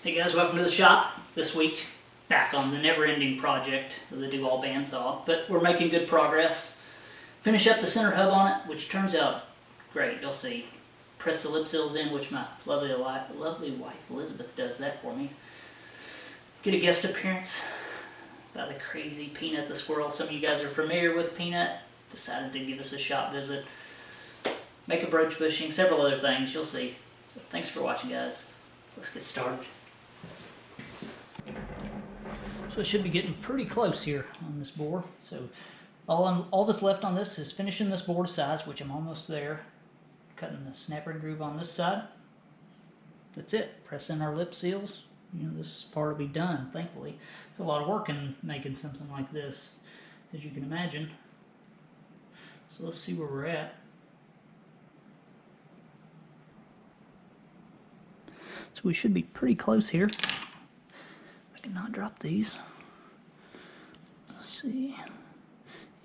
Hey guys, welcome to the shop. This week, back on the never-ending project of the Duval bandsaw, but we're making good progress. Finish up the center hub on it, which turns out great, you'll see. Press the lip seals in, which my lovely wife Elizabeth does that for me. Get a guest appearance by the crazy Peanut the squirrel. Some of you guys are familiar with Peanut, decided to give us a shop visit. Make a broach bushing, several other things, you'll see. So thanks for watching, guys. Let's get started. So it should be getting pretty close here on this bore. So all that's left on this is finishing this bore to size, which I'm almost there. Cutting the snapper and groove on this side. That's it. Press in our lip seals. You know, this part will be done, thankfully. It's a lot of work in making something like this, as you can imagine. So let's see where we're at. So we should be pretty close here. I can not drop these. Let's see.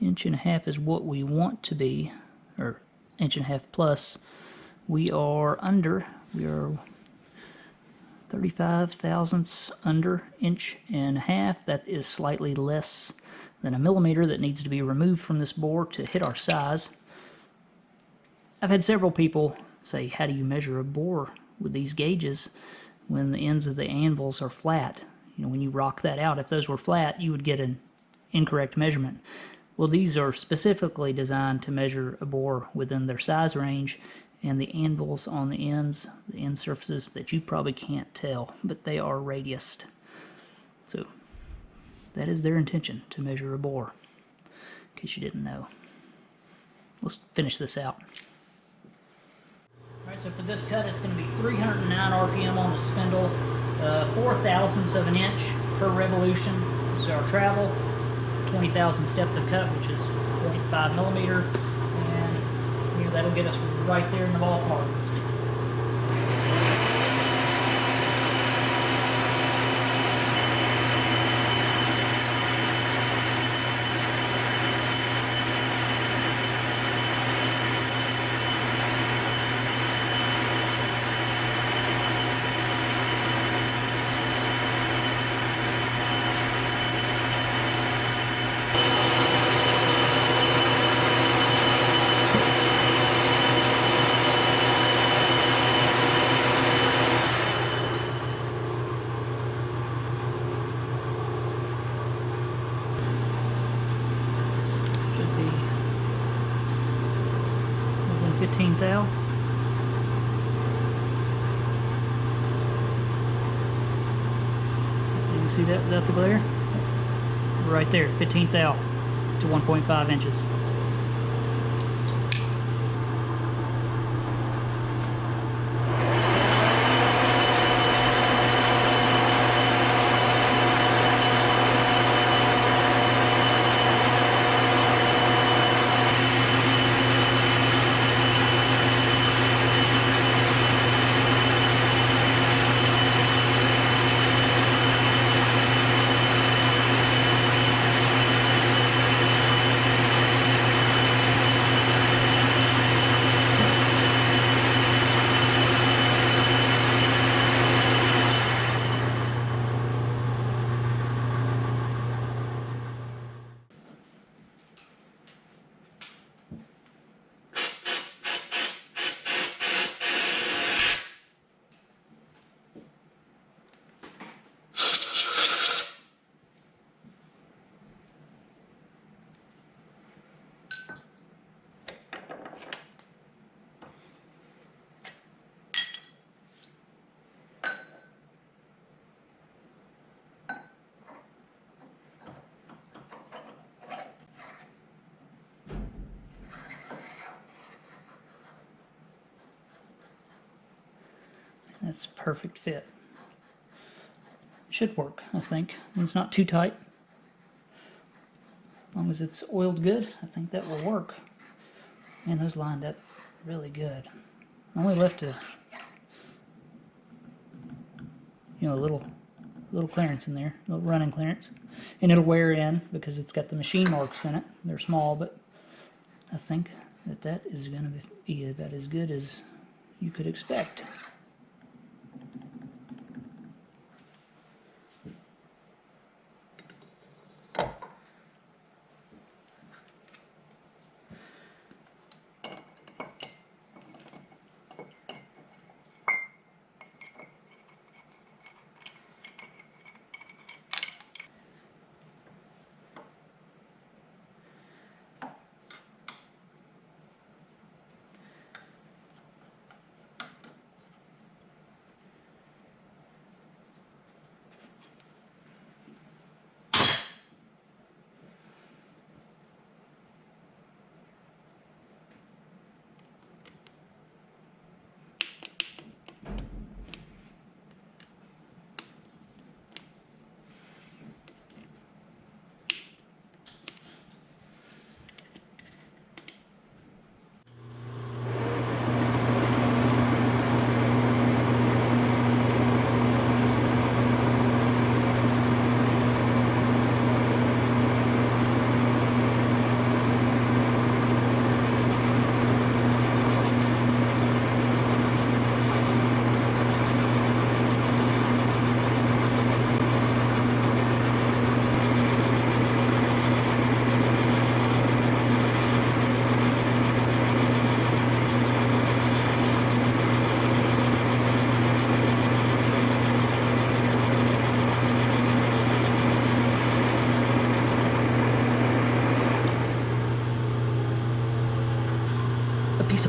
1.5 inches is what we want to be, or 1.5 inches plus. We are under. We are 35 thousandths under 1.5 inches. That is slightly less than a millimeter that needs to be removed from this bore to hit our size. I've had several people say, how do you measure a bore with these gauges when the ends of the anvils are flat? You know, when you rock that out, if those were flat, you would get an incorrect measurement. Well, these are specifically designed to measure a bore within their size range, and the anvils on the ends, the end surfaces that you probably can't tell, but they are radiused. So that is their intention, to measure a bore, in case you didn't know. Let's finish this out. Alright, so for this cut, it's going to be 309 RPM on the spindle, 4 thousandths of an inch per revolution. This is our travel. 20,000 step to cut, which is 0.5 millimeter, and you know, that'll get us right there in the ballpark. Should be 15 thou. You can see that without the glare? Right there, 15 thou to 1.5 inches. That's perfect fit. Should work, I think. It's not too tight. As long as it's oiled good, I think that will work. Man, those lined up really good. I only left a little clearance in there, a little running clearance, and it'll wear in because it's got the machine marks in it. They're small, but I think that is going to be about as good as you could expect.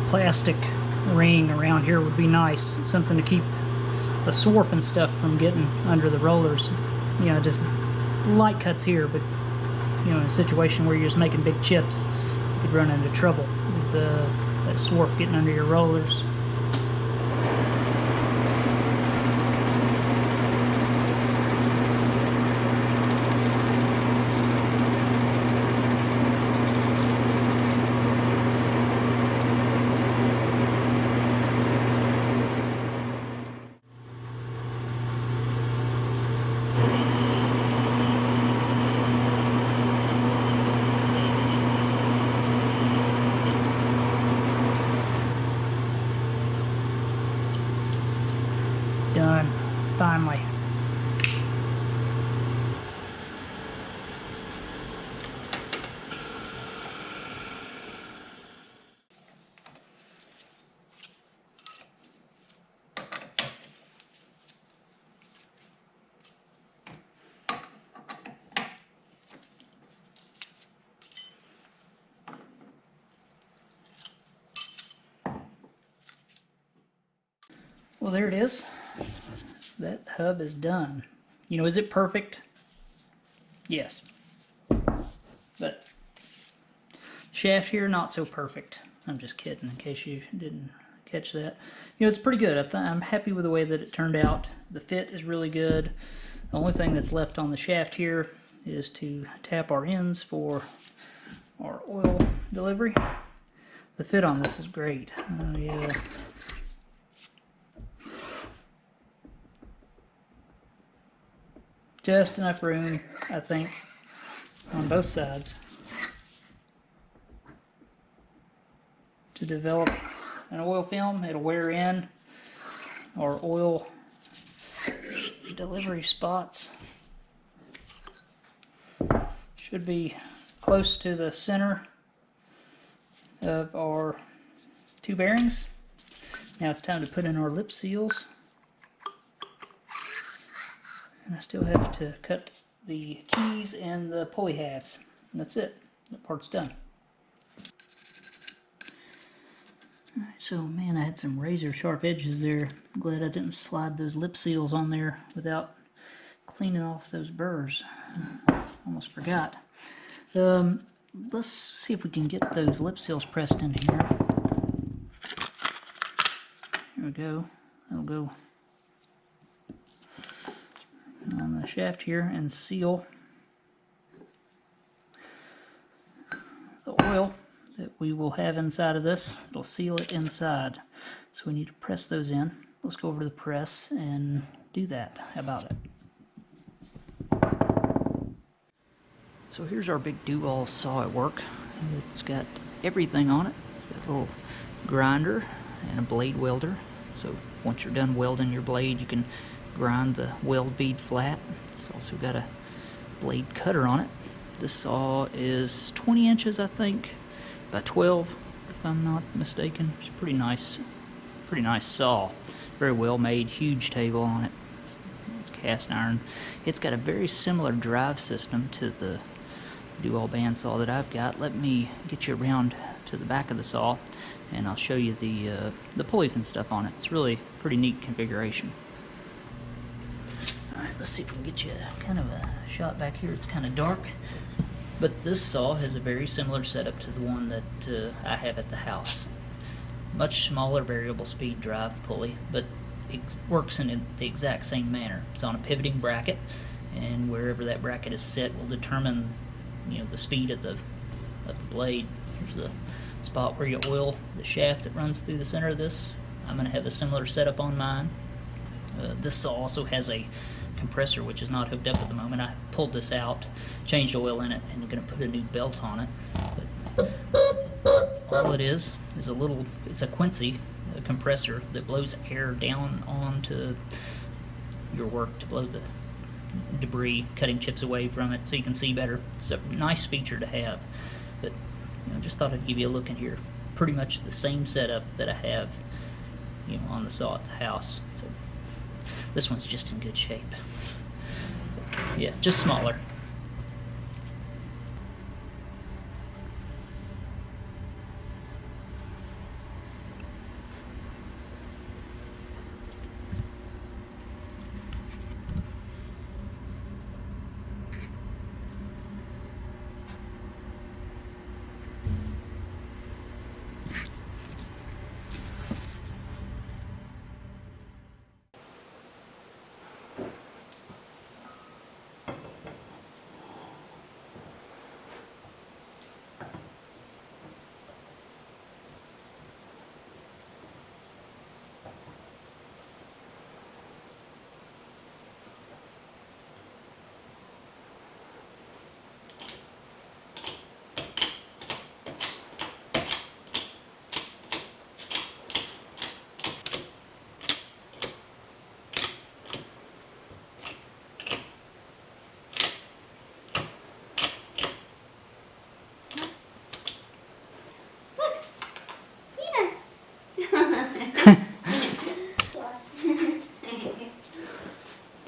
plastic ring around here would be nice. Something to keep the swarf and stuff from getting under the rollers. You know, just light cuts here, but you know, in a situation where you're just making big chips, you could run into trouble with that swarf getting under your rollers. Done, finally. Well, there it is. That hub is done. You know, is it perfect? Yes. But shaft here, not so perfect. I'm just kidding, in case you didn't catch that. You know, it's pretty good. I'm happy with the way that it turned out. The fit is really good. The only thing that's left on the shaft here is to tap our ends for our oil delivery. The fit on this is great. Yeah. Just enough room, I think, on both sides to develop an oil film. It'll wear in our oil delivery spots. Should be close to the center of our two bearings. Now it's time to put in our lip seals. And I still have to cut the keys and the pulley halves. And that's it. That part's done. Alright, so man, I had some razor sharp edges there. I'm glad I didn't slide those lip seals on there without cleaning off those burrs. Almost forgot. Let's see if we can get those lip seals pressed in here. Here we go. That'll go on the shaft here and seal the oil that we will have inside of this. It'll seal it inside. So we need to press those in. Let's go over to the press and do that. How about it? So here's our big do-all saw at work. It's got everything on it. It's got a little grinder and a blade welder. So once you're done welding your blade, you can grind the weld bead flat. It's also got a blade cutter on it. This saw is 20 inches, I think, by 12, if I'm not mistaken. It's pretty nice saw. Very well made, huge table on it. It's cast iron. It's got a very similar drive system to the do-all bandsaw that I've got. Let me get you around to the back of the saw, and I'll show you the pulleys and stuff on it. It's really pretty neat configuration. Alright, let's see if we can get you kind of a shot back here. It's kind of dark, but this saw has a very similar setup to the one that I have at the house. Much smaller variable speed drive pulley, but it works in the exact same manner. It's on a pivoting bracket, and wherever that bracket is set will determine, you know, the speed of the blade. Here's the spot where you oil the shaft that runs through the center of this. I'm going to have a similar setup on mine. This saw also has a compressor which is not hooked up at the moment. I pulled this out, changed oil in it, and I'm going to put a new belt on it. But all it is it's a Quincy compressor that blows air down onto your work to blow the debris, cutting chips away from it so you can see better. It's a nice feature to have. But you know, just thought I'd give you a look in here. Pretty much the same setup that I have, you know, on the saw at the house. So this one's just in good shape. Yeah, just smaller.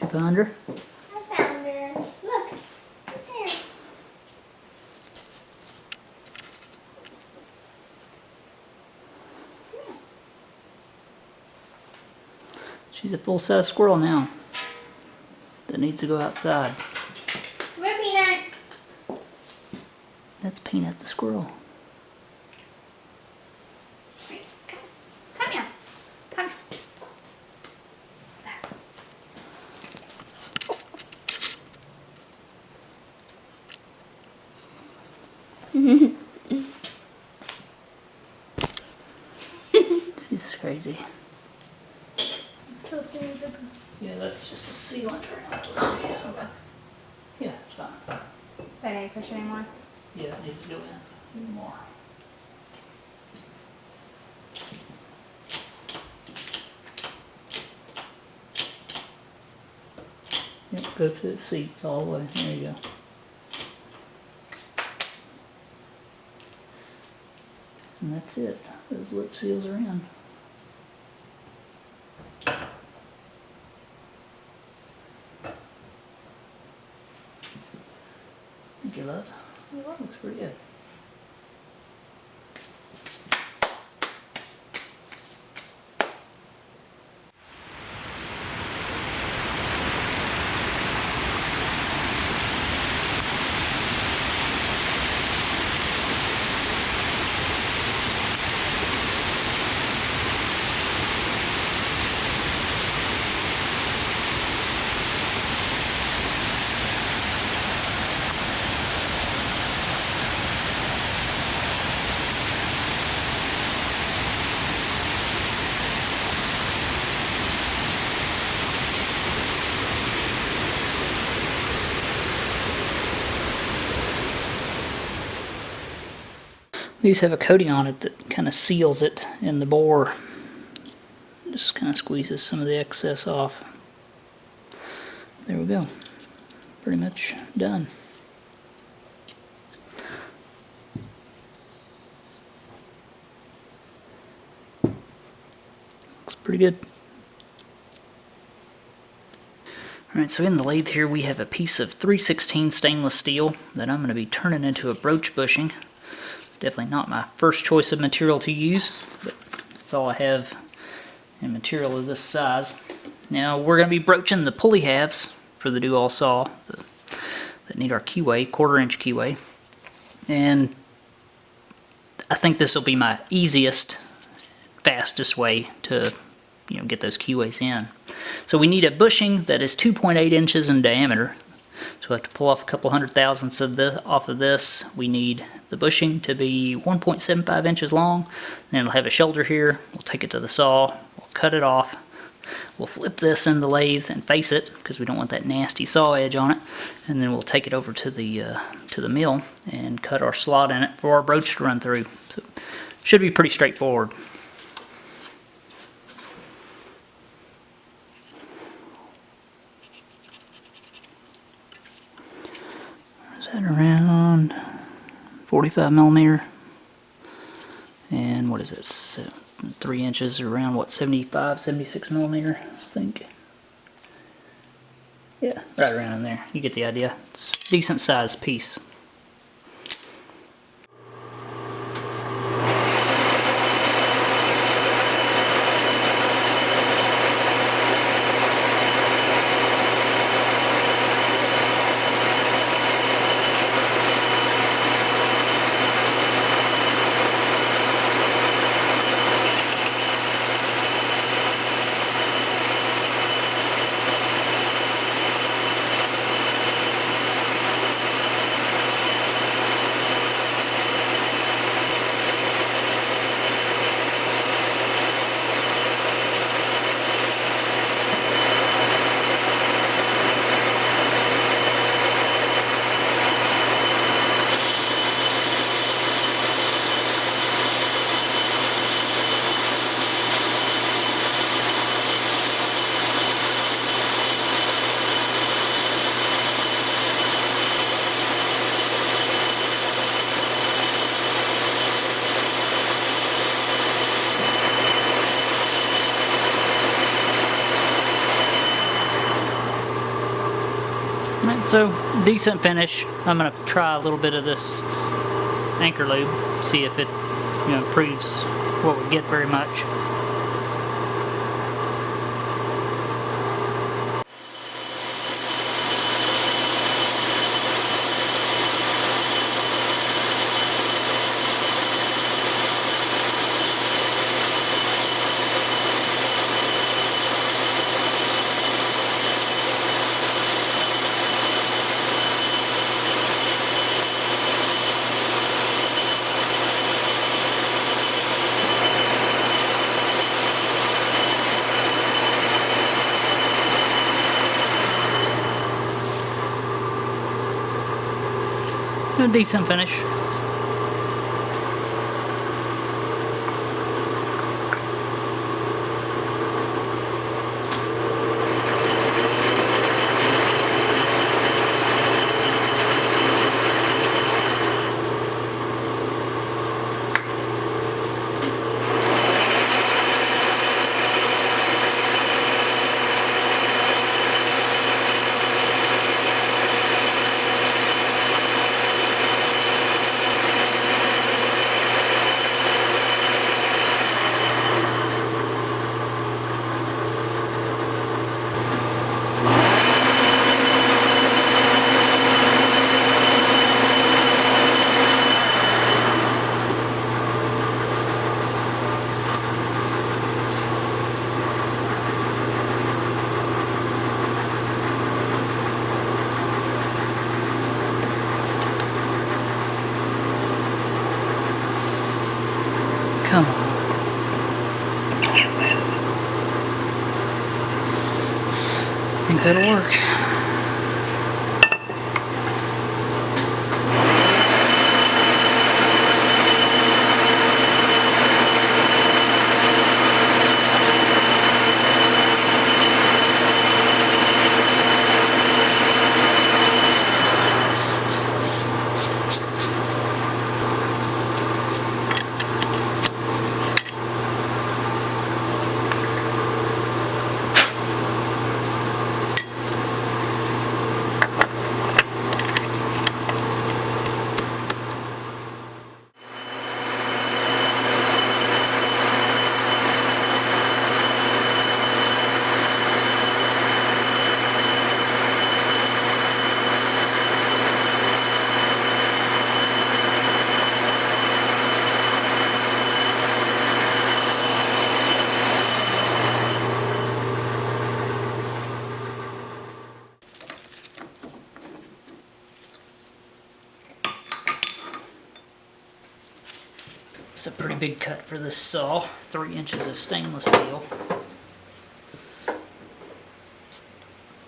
You found her? I found her. Look, right there. She's a full-size squirrel now that needs to go outside. Come here, Peanut. That's Peanut the squirrel. Come here. Come here. She's crazy. So serious. Yeah, that's just a sealant around. Let's see. Yeah, it's fine. That ain't push anymore. Yeah, it needs to go in even more. Yep, go to the seats all the way. There you go. And that's it. Those lip seals are in. Thank you, love. Looks pretty good. These have a coating on it that kind of seals it in the bore. Just kind of squeezes some of the excess off. There we go. Pretty much done. Looks pretty good. Alright, so in the lathe here we have a piece of 3/16 stainless steel that I'm going to be turning into a broach bushing. Definitely not my first choice of material to use, but that's all I have in material of this size. Now we're going to be broaching the pulley halves for the do-all saw that need our keyway, 1/4 inch keyway. And I think this will be my easiest, fastest way to get those keyways in. So we need a bushing that is 2.8 inches in diameter. So we have to pull off a couple hundred thousandths of this off of this. We need the bushing to be 1.75 inches long. Then it'll have a shoulder here. We'll take it to the saw. We'll cut it off. We'll flip this in the lathe and face it because we don't want that nasty saw edge on it. And then we'll take it over to the mill and cut our slot in it for our broach to run through. So should be pretty straightforward. Is that around 45 millimeter? And what is it? 3 inches, around what, 75, 76 millimeter, I think. Yeah, right around in there. You get the idea. It's a decent sized piece. Right, so decent finish. I'm gonna try a little bit of this anchor lube, see if it, improves what we get very much. A decent finish. Come on. I think that'll work. It's a pretty big cut for this saw, 3 inches of stainless steel.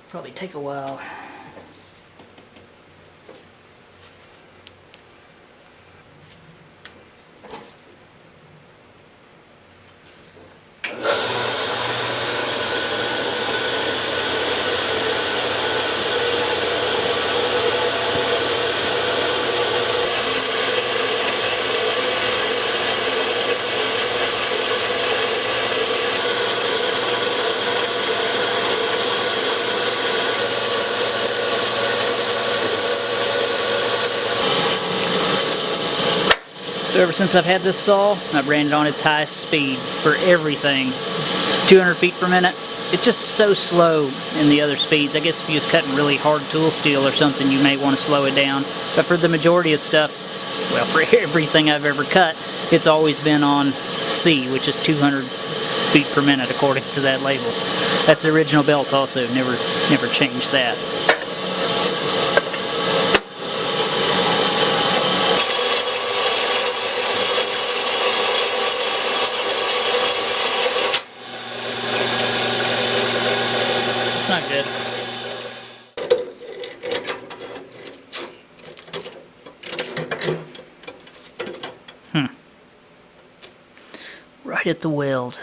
Probably take a while. So ever since I've had this saw, I've ran it on its highest speed for everything, 200 feet per minute. It's just so slow in the other speeds. I guess if you was cutting really hard tool steel or something, you may want to slow it down. But for the majority of stuff, well, for everything I've ever cut, it's always been on C, which is 200 feet per minute according to that label. That's the original belt also, never changed that. Not good. Right at the weld.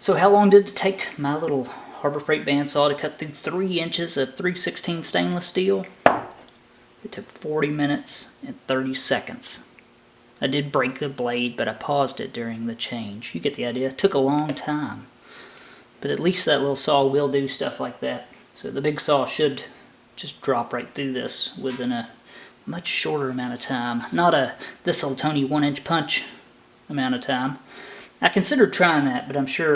So how long did it take my little Harbor Freight bandsaw to cut through 3 inches of 3/16 stainless steel? It took 40 minutes and 30 seconds. I did break the blade, but I paused it during the change. You get the idea. It took a long time. But at least that little saw will do stuff like that. So the big saw should just drop right through this within a much shorter amount of time. Not a this old Tony 1-inch punch amount of time. I considered trying that, but I'm sure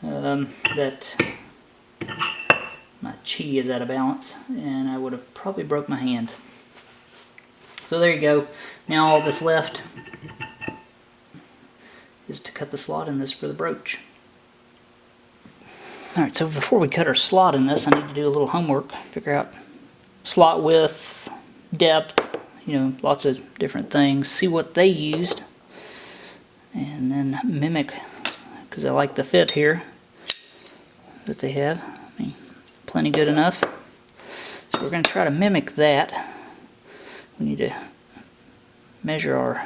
that my chi is out of balance and I would have probably broke my hand. So there you go. Now all that's left is to cut the slot in this for the brooch. Alright, so before we cut our slot in this, I need to do a little homework. Figure out slot width, depth, lots of different things. See what they used. And then mimic, because I like the fit here that they have. I mean, plenty good enough. So we're going to try to mimic that. We need to measure our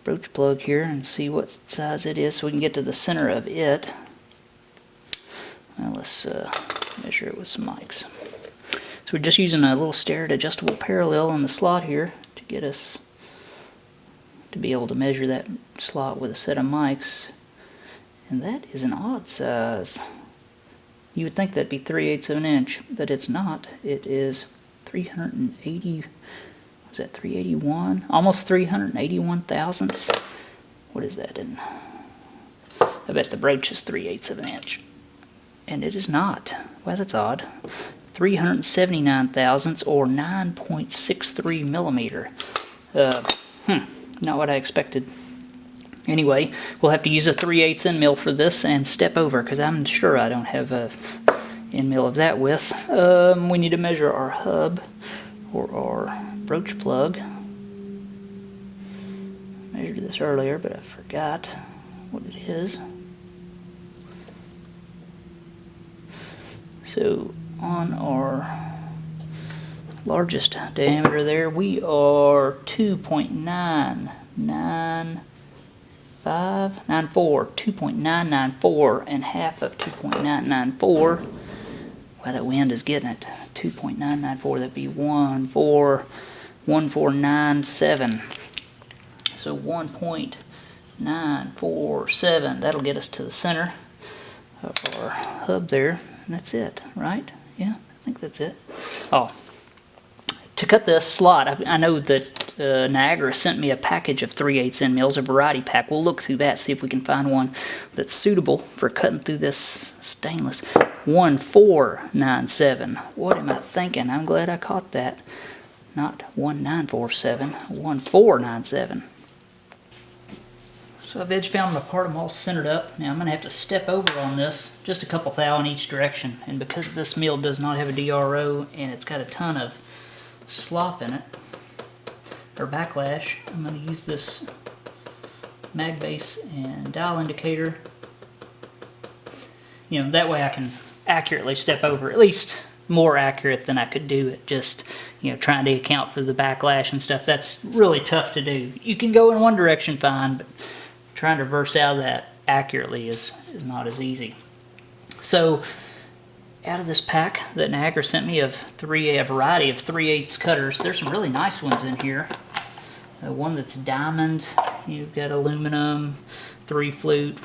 brooch plug here and see what size it is so we can get to the center of it. Well, let's measure it with some mics. So we're just using a little stair adjustable parallel in the slot here to get us to be able to measure that slot with a set of mics. And that is an odd size. You would think that'd be 3/8 of an inch, but it's not. It is 380, was that 381? Almost 381 thousandths. What is that in? I bet the brooch is 3/8 of an inch. And it is not. Well, that's odd. 379 thousandths or 9.63 millimeter. Not what I expected. Anyway, we'll have to use a 3/8 end mill for this and step over because I'm sure I don't have a end mill of that width. We need to measure our hub or our brooch plug. I measured this earlier, but I forgot what it is. So on our largest diameter there, we are 2.994, and half of 2.994. Wow, that wind is getting it. 2.994, that'd be 1497. So 1.947, that'll get us to the center of our hub there, and that's it, right? Yeah, I think that's it. Oh, to cut this slot, I know that Niagara sent me a package of 3/8 end mills, a variety pack. We'll look through that, see if we can find one that's suitable for cutting through this stainless. 1497. What am I thinking? I'm glad I caught that. Not 1947, 1497. So I've edge found my part. I'm all centered up. Now I'm going to have to step over on this, just a couple thou in each direction. And because this mill does not have a DRO and it's got a ton of slop in it, or backlash, I'm going to use this mag base and dial indicator. That way I can accurately step over, at least more accurate than I could do it just, trying to account for the backlash and stuff. That's really tough to do. You can go in one direction fine, but trying to reverse out of that accurately is not as easy. So out of this pack that Niagara sent me of a variety of 3/8 cutters, there's some really nice ones in here. One that's diamond, you've got aluminum, 3-flute,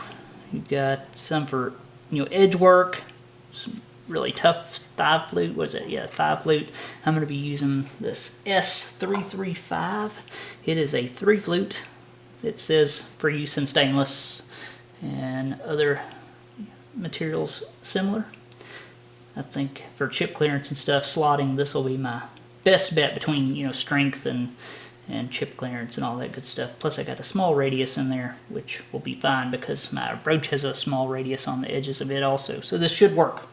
you've got some for edge work, some really tough 5-flute, what is it? Yeah, 5-flute. I'm going to be using this S335. It is a 3-flute. It says for use in stainless and other materials similar. I think for chip clearance and stuff, slotting, this will be my best bet between strength and chip clearance and all that good stuff. Plus I got a small radius in there, which will be fine because my brooch has a small radius on the edges of it also. So this should work.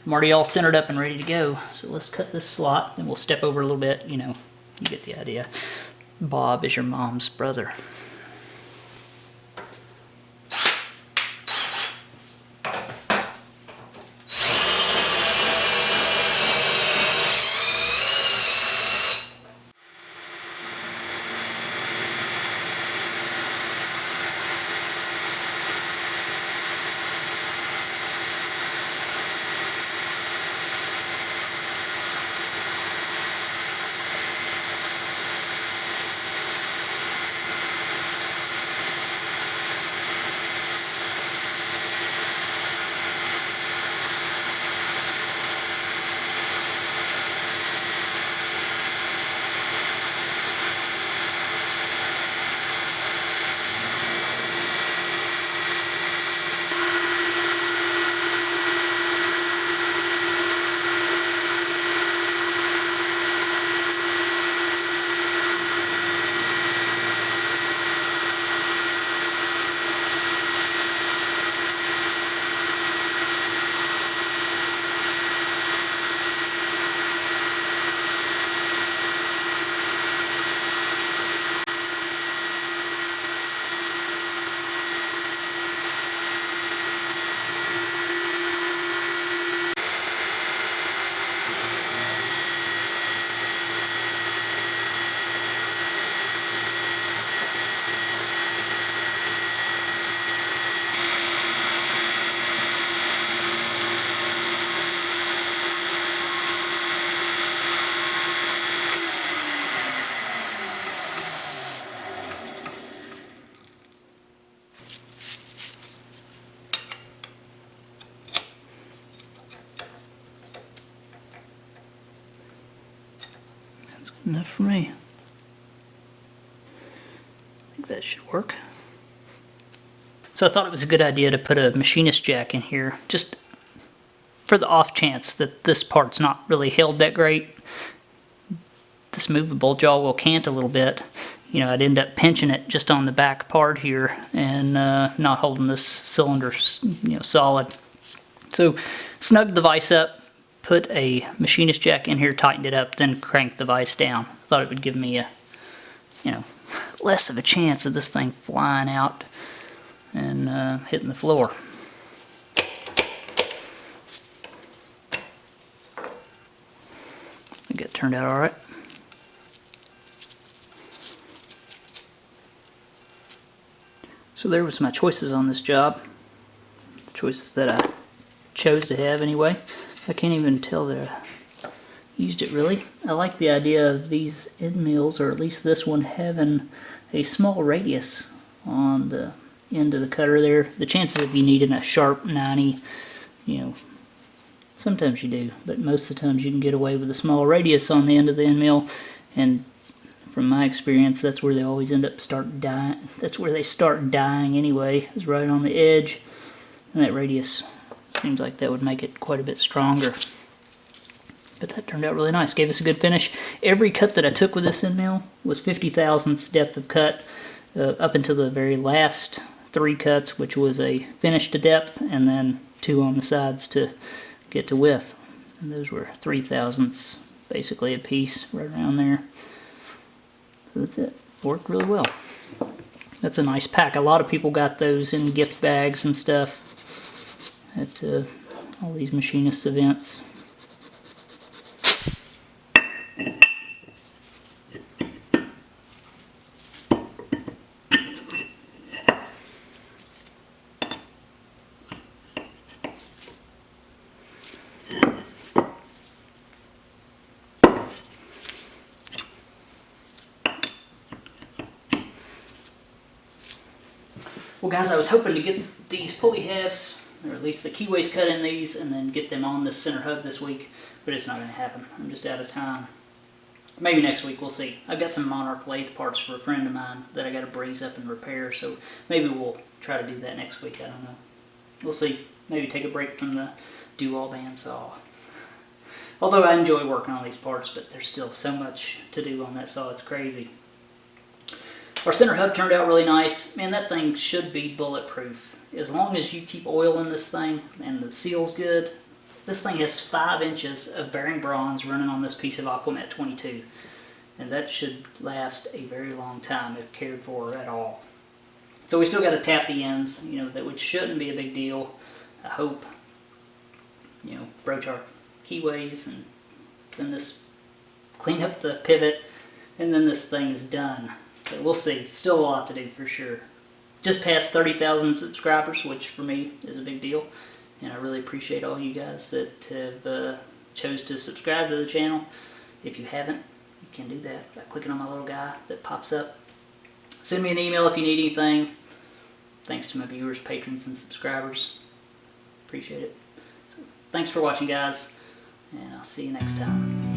I'm already all centered up and ready to go. So let's cut this slot and we'll step over a little bit. You get the idea. Bob is your mom's brother. enough for me. I think that should work. So I thought it was a good idea to put a machinist jack in here, just for the off chance that this part's not really held that great. This movable jaw will cant a little bit. You know, I'd end up pinching it just on the back part here and not holding this cylinder, you know, solid. So snugged the vise up, put a machinist jack in here, tightened it up, then cranked the vise down. Thought it would give me a, you know, less of a chance of this thing flying out and hitting the floor. I think it turned out all right. So there was my choices on this job. The choices that I chose to have anyway. I can't even tell that I used it really. I like the idea of these end mills, or at least this one, having a small radius on the end of the cutter there. The chances of you needing a sharp 90, you know, sometimes you do, but most of the times you can get away with a small radius on the end of the end mill, and from my experience, that's where they always end up dying. That's where they start dying anyway, is right on the edge. And that radius seems like that would make it quite a bit stronger. But that turned out really nice. Gave us a good finish. Every cut that I took with this end mill was 50 thousandths depth of cut, up until the very last 3 cuts, which was a finish to depth, and then 2 on the sides to get to width. And those were 3 thousandths, basically a piece, right around there. So that's it. Worked really well. That's a nice pack. A lot of people got those in gift bags and stuff at all these machinist events. Well guys, I was hoping to get these pulley halves, or at least the keyways cut in these, and then get them on this center hub this week, but it's not going to happen. I'm just out of time. Maybe next week, we'll see. I've got some Monarch lathe parts for a friend of mine that I got to breeze up and repair, so maybe we'll try to do that next week. I don't know. We'll see. Maybe take a break from the do-all bandsaw. Although I enjoy working on these parts, but there's still so much to do on that saw, it's crazy. Our center hub turned out really nice. Man, that thing should be bulletproof. As long as you keep oil in this thing and the seal's good. This thing has 5 inches of bearing bronze running on this piece of Aquamet 22. And that should last a very long time if cared for at all. So we still got to tap the ends, you know, which shouldn't be a big deal. I hope, you know, broach our keyways, and then this, clean up the pivot, and then this thing is done. So we'll see. Still a lot to do for sure. Just passed 30,000 subscribers, which for me is a big deal. And I really appreciate all you guys that have chose to subscribe to the channel. If you haven't, you can do that by clicking on my little guy that pops up. Send me an email if you need anything. Thanks to my viewers, patrons, and subscribers. Appreciate it. So, thanks for watching, guys, and I'll see you next time.